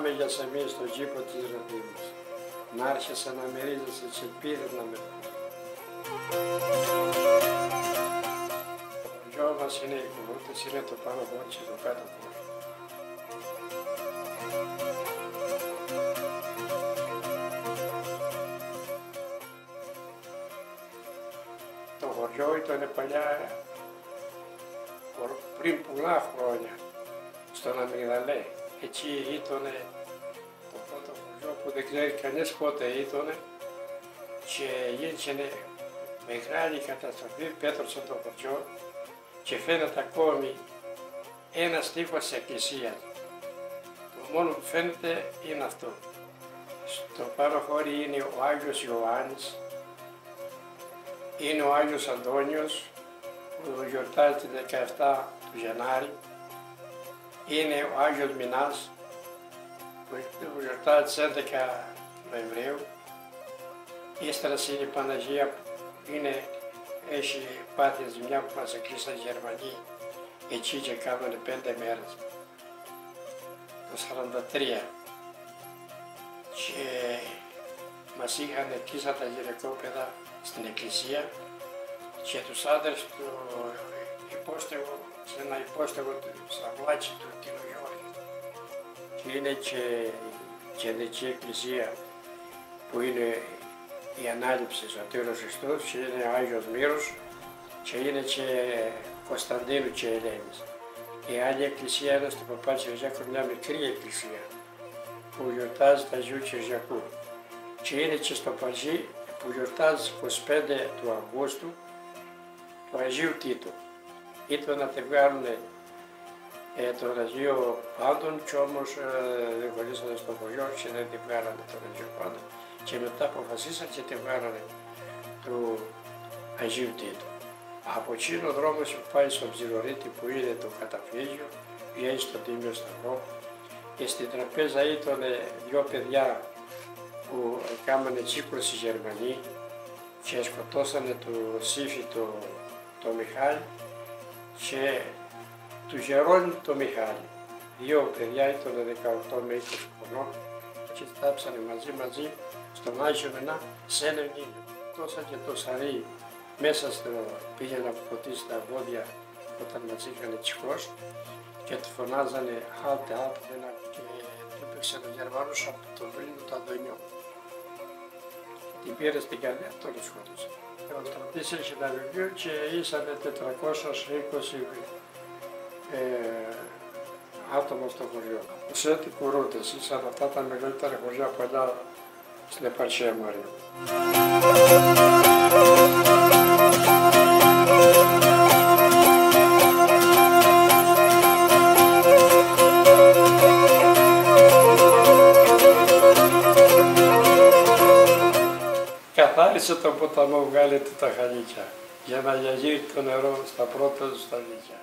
πάμε για σεμί στον κήπο της Ροδίμης. Να άρχισε να μυρίζεσαι τις ελπίδες να με πούν. Το χωριό μας είναι οι Κουρούτες, είναι το πάνω χώρι και το κάτω χώρι. Το χωριό ήταν παλιά, πριν πολλά χρόνια, στον Αμυγδαλέ. Εκεί ήταν το πρώτο χωριό που δεν ξέρει κανείς πότε ήταν και γίνηκε μεγάλη καταστροφή, πέτρωσε το χωριό και φαίνεται ακόμη ένας τείχος της εκκλησίας. Το μόνο που φαίνεται είναι αυτό. Στο πάνω χώρι είναι ο Άγιος Ιωάννης, είναι ο Άγιος Αντώνιος που γιορτάζει τη 17 του Γενάρη, είναι ο Άγιος Μινάς που γιορτάζει τις 11 Νοεμβρίου, ύστερα είναι η Παναγία που έχει πάθει ζημιά που μας εκλείσαν οι Γερμανοί εκεί και κάνανε 5 μέρες, το 1943. Και μας είχαν κλείσει τα γυναικόπαιδα στην εκκλησία και τους άντρες του υπόστεγο, σε ένα υπόστεγο του Σαβλάτσι του Τίνου Γιώργη. Και είναι και η κεντρική εκκλησία που είναι η ανάληψη Σωτήρος Χριστός και είναι ο Άγιος Μύρος και είναι και Κωνσταντίνου και Ελένης. Η άλλη εκκλησία είναι στο Παπά-Κυριακού, μια μικρή εκκλησία που γιορτάζει τα Αγίου Κυριακού. Και είναι και στο Παζί που γιορτάζει 25 του Αυγούστου του Αγίου Τίτου. Ήθελαν να τη βγάλουν τον Αγίο Πάντων και όμως δεν χωρίσανε στο χωριό και δεν τη βγάλανε τον Αγίο Πάντων. Και μετά αποφασίσαν και τη βγάλανε του Αγίου Τίτου. Από εκεί ο δρόμος που πάει στον Ψιλορίτη που είναι το καταφύγιο, βγαίνει στον Τίμιο Σταυρό και στην τραπέζα ήταν δυο παιδιά που έκαναν τσίπρος οι Γερμανοί και σκοτώσανε το Σύφη το Μιχάλη και του Γερόνι το Μιχάλη. Δύο παιδιά ήταν 18 με 20 χρονών και στάψανε μαζί στον Άγιο Μενά σε έναν ήλιο. Τόσα και το σαρί μέσα πήγαινε να ποτίσει τα βόδια όταν μας είχαν τσιχώσει και του φωνάζανε «Χάλτε, και του έπαιξε ο Γερμανός από το Βρίνο το Αντωνιό. Την πήρε στην καρδιά, τον σκότωσε. Ο στρατής είχε ένα βιβλίο και ήσανε 420 άτομα στο χωριό. Σε τι Κουρούτες, ήσαν αυτά τα μεγαλύτερα χωριά παλιά στην επαρχία Μαρίου. Καθάρισε τον ποταμό, βγάλε του τα χαλίκια για να γιαγείρει το νερό στα πρώτα του στα λύκια.